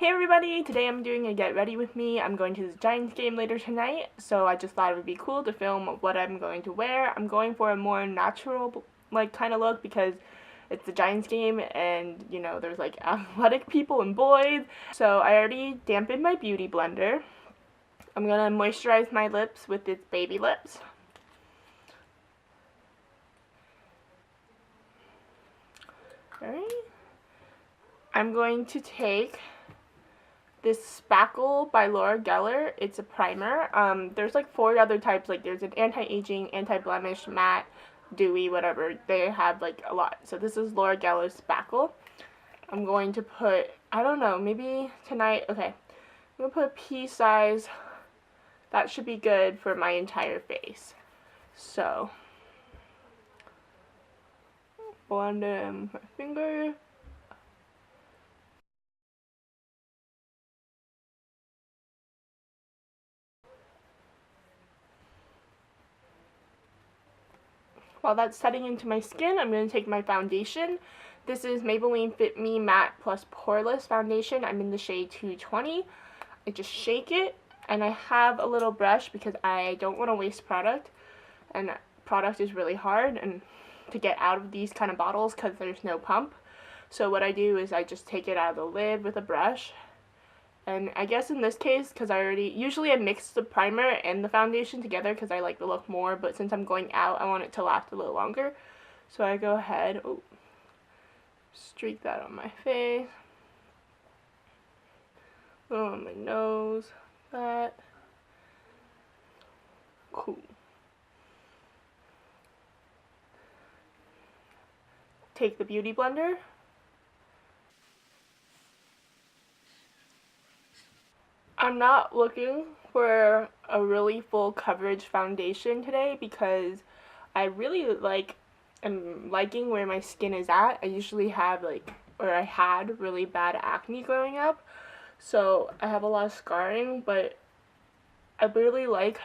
Hey everybody, today I'm doing a get ready with me. I'm going to the Giants game later tonight, so I just thought it would be cool to film what I'm going to wear. I'm going for a more natural kind of look because it's the Giants game and you know there's like athletic people and boys. So I already dampened my beauty blender. I'm gonna moisturize my lips with its baby lips. Alright. I'm going to take this Spackle by Laura Geller. It's a primer. There's like 4 other types. Like there's an anti-aging, anti-blemish, matte, dewy, whatever. They have like a lot. So this is Laura Geller's Spackle. I'm going to put, I don't know, maybe tonight, okay. I'm going to put a pea size. That should be good for my entire face. So, blend it in my finger. While that's setting into my skin, I'm going to take my foundation. This is Maybelline Fit Me Matte Plus Poreless Foundation. I'm in the shade 220. I just shake it, and I have a little brush because I don't want to waste product, and product is really hard and to get out of these kind of bottles because there's no pump. So what I do is I just take it out of the lid with a brush. And I guess in this case, because usually I mix the primer and the foundation together because I like the look more, but since I'm going out, I want it to last a little longer. So I go ahead, streak that on my face, a little on my nose, that. Cool. Take the beauty blender. I'm not looking for a really full coverage foundation today because I really am liking where my skin is at. I usually have I had really bad acne growing up, so I have a lot of scarring, but I really like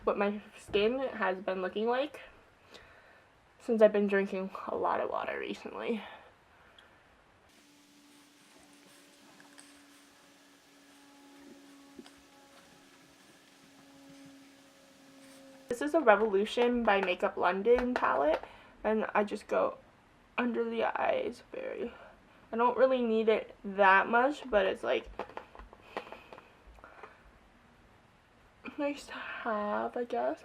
what my skin has been looking like since I've been drinking a lot of water recently. This is a Revolution by Makeup London palette, and I just go under the eyes I don't really need it that much, but it's like nice to have, I guess.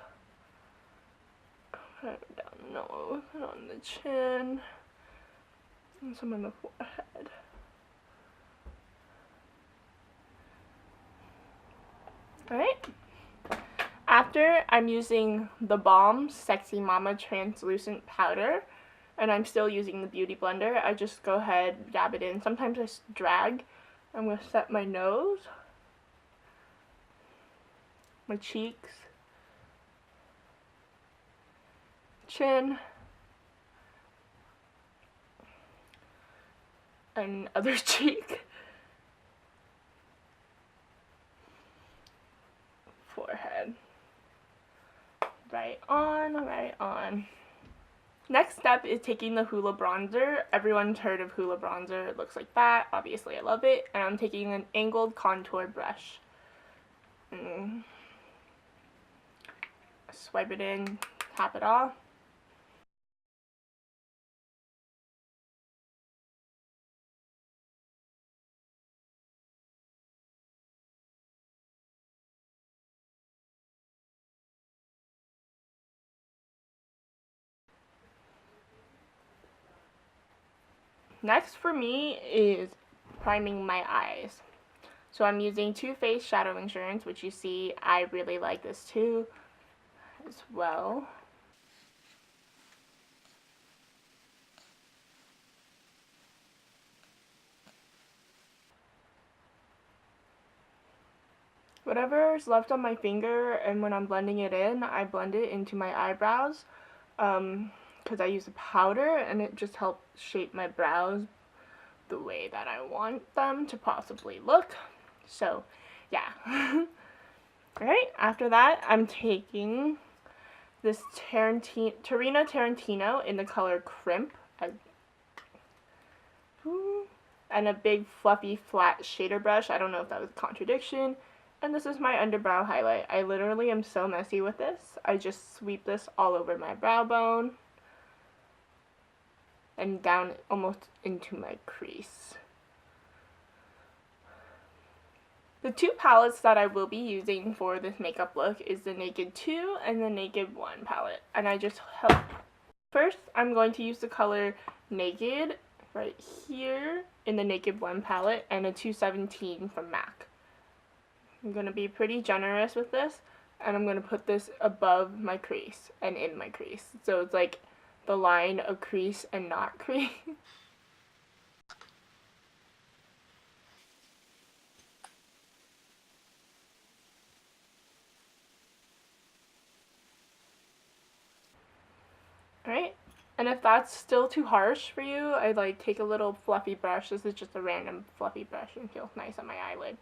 Kind of down the nose and on the chin and some on the forehead. Alright. After, I'm using the Balm Sexy Mama Translucent Powder, and I'm still using the Beauty Blender. I just go ahead, dab it in. Sometimes I drag. I'm going to set my nose, my cheeks, chin, and other cheek, forehead. Right on, right on. Next step is taking the Hoola bronzer. Everyone's heard of Hoola bronzer. It looks like that. Obviously, I love it. And I'm taking an angled contour brush. Swipe it in, tap it off. Next for me is priming my eyes. So I'm using Too Faced Shadow Insurance, which you see, I really like this too as well. Whatever's left on my finger, and when I'm blending it in, I blend it into my eyebrows because I use a powder and it just helps shape my brows the way that I want them to possibly look. So, yeah. Alright, after that, I'm taking this Tarina Tarantino in the color Crimp. and a big fluffy flat shader brush. I don't know if that was a contradiction. And this is my underbrow highlight. I literally am so messy with this. I just sweep this all over my brow bone and down almost into my crease. The two palettes that I will be using for this makeup look is the Naked 2 and the Naked 1 palette. And I just help. First, I'm going to use the color Naked right here in the Naked 1 palette and a 217 from MAC. I'm going to be pretty generous with this, and I'm going to put this above my crease and in my crease. So it's like the line of crease and not crease. Alright, and if that's still too harsh for you, I'd like take a little fluffy brush. This is just a random fluffy brush and feels nice on my eyelid.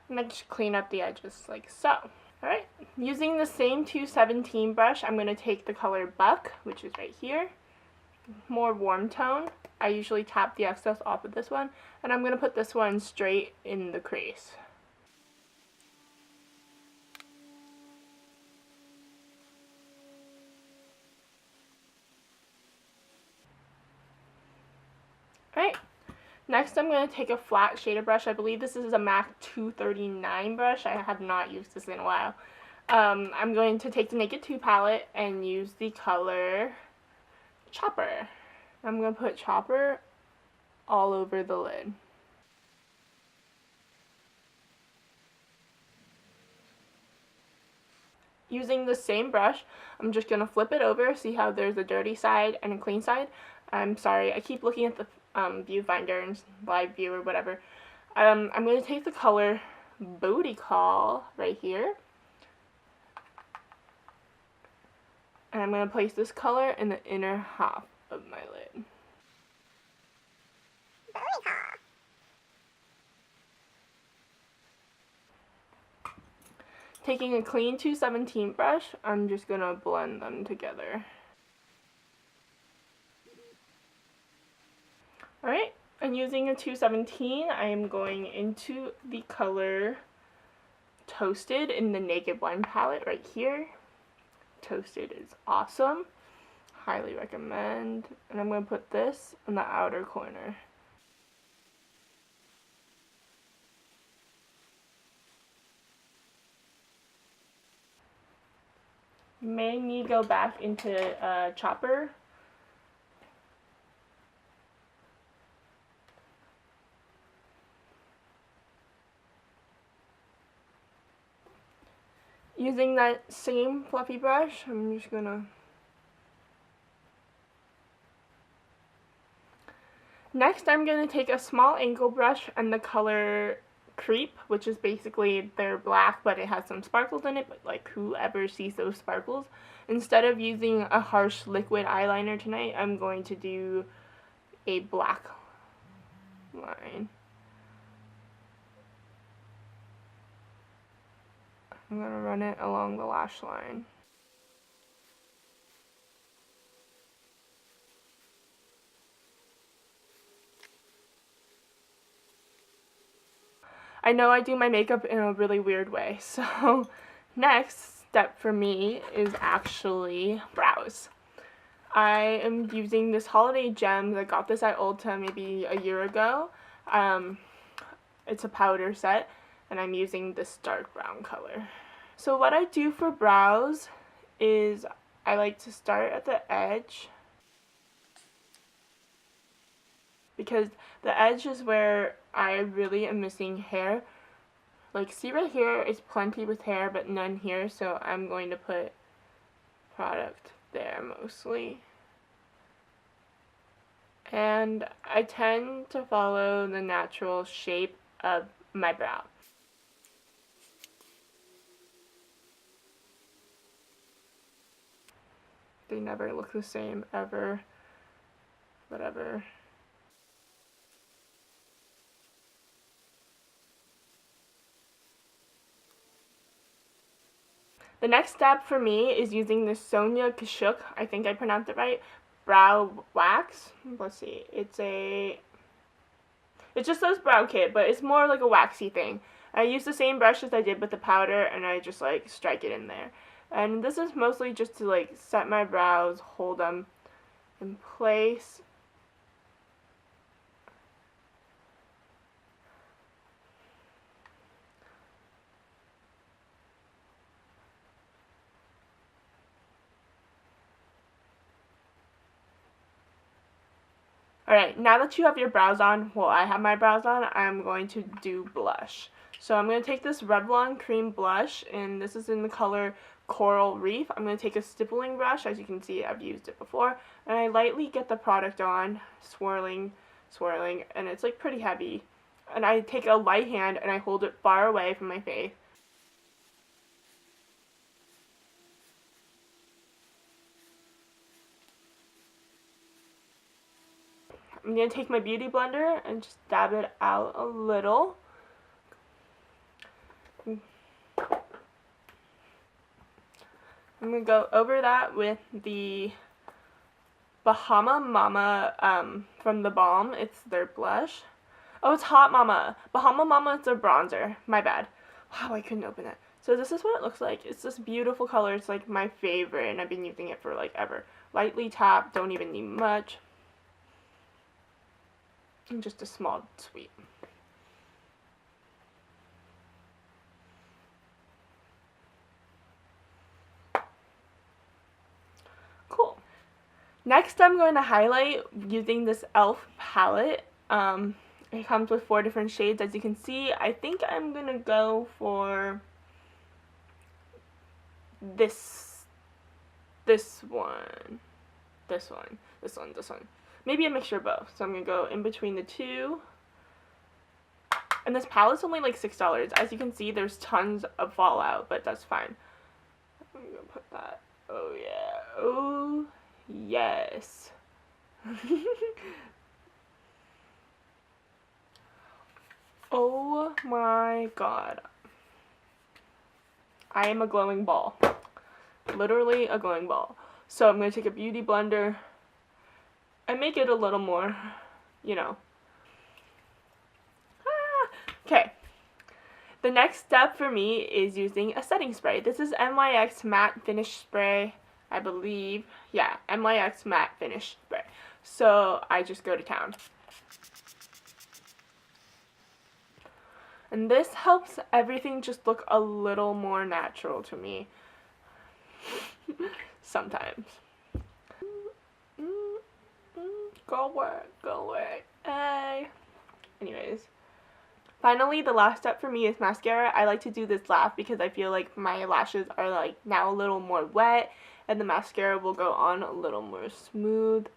And I just clean up the edges like so. Alright, using the same 217 brush, I'm going to take the color Buck, which is right here. More warm tone. I usually tap the excess off of this one, and I'm going to put this one straight in the crease. Alright, next I'm going to take a flat shader brush. I believe this is a MAC 239 brush. I have not used this in a while. I'm going to take the Naked 2 palette and use the color Chopper. I'm going to put Chopper all over the lid. Using the same brush, I'm just going to flip it over, see how there's a dirty side and a clean side. I'm sorry, I keep looking at the viewfinder and live view or whatever. I'm going to take the color Booty Call right here. And I'm going to place this color in the inner half of my lid. Booty Call. Taking a clean 217 brush, I'm just going to blend them together. Alright, and using a 217, I am going into the color Toasted in the Naked 1 palette right here. Toasted is awesome. Highly recommend. And I'm going to put this in the outer corner. You may need to go back into Chopper. Using that same fluffy brush, I'm just gonna... Next, I'm gonna take a small angle brush and the color Creep, which is basically, they're black, but it has some sparkles in it, but like whoever sees those sparkles. Instead of using a harsh liquid eyeliner tonight, I'm going to do a black line. I'm going to run it along the lash line. I know I do my makeup in a really weird way, so next step for me is actually brows. I am using this Holiday Gems. I got this at Ulta maybe a year ago. It's a powder set, and I'm using this dark brown color. So what I do for brows is I like to start at the edge, because the edge is where I really am missing hair. Like, see right here, it's plenty with hair, but none here, so I'm going to put product there mostly. And I tend to follow the natural shape of my brow. They never look the same, ever. Whatever. The next step for me is using this Sonia Kashuk, I think I pronounced it right, brow wax. Let's see, it's It just says brow kit, but it's more like a waxy thing. I use the same brush as I did with the powder, and I just like strike it in there. And this is mostly just to like set my brows, hold them in place. Alright, now that you have your brows on, well, I have my brows on, I'm going to do blush. So I'm going to take this Revlon Cream Blush, and this is in the color Coral Reef. I'm going to take a stippling brush. As you can see, I've used it before. And I lightly get the product on, swirling, and it's like pretty heavy. And I take a light hand and I hold it far away from my face. I'm going to take my beauty blender and just dab it out a little. I'm going to go over that with the Bahama Mama from the Balm. It's their blush. Oh, it's Hot Mama. Bahama Mama is their bronzer. My bad. Wow, I couldn't open it. So this is what it looks like. It's this beautiful color. It's like my favorite, and I've been using it for like ever. Lightly tap. Don't even need much. And just a small sweep. Cool. Next, I'm going to highlight using this e.l.f. palette. It comes with 4 different shades, as you can see. I think I'm going to go for this one. Maybe a mixture of both. So I'm going to go in between the two. And this palette's only like $6. As you can see, there's tons of fallout, but that's fine. I'm going to put that. Oh, yeah. Oh, yes. Oh my god. I am a glowing ball. Literally a glowing ball. So I'm going to take a beauty blender and make it a little more, you know. Okay. The next step for me is using a setting spray. This is NYX Matte Finish Spray, I believe. Yeah, NYX Matte Finish Spray. So I just go to town. And this helps everything just look a little more natural to me. Sometimes. Go away. Hey. Anyways. Finally, the last step for me is mascara. I like to do this laugh because I feel like my lashes are like now a little more wet, and the mascara will go on a little more smooth.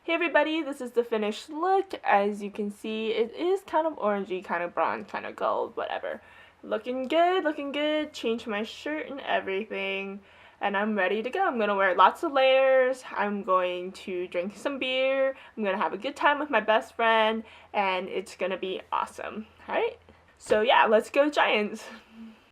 Hey everybody, this is the finished look. As you can see, it is kind of orangey, kind of bronze, kind of gold, whatever. Looking good. Changed my shirt and everything, and I'm ready to go. I'm going to wear lots of layers. I'm going to drink some beer. I'm going to have a good time with my best friend, and it's going to be awesome. Alright? So yeah, let's go Giants!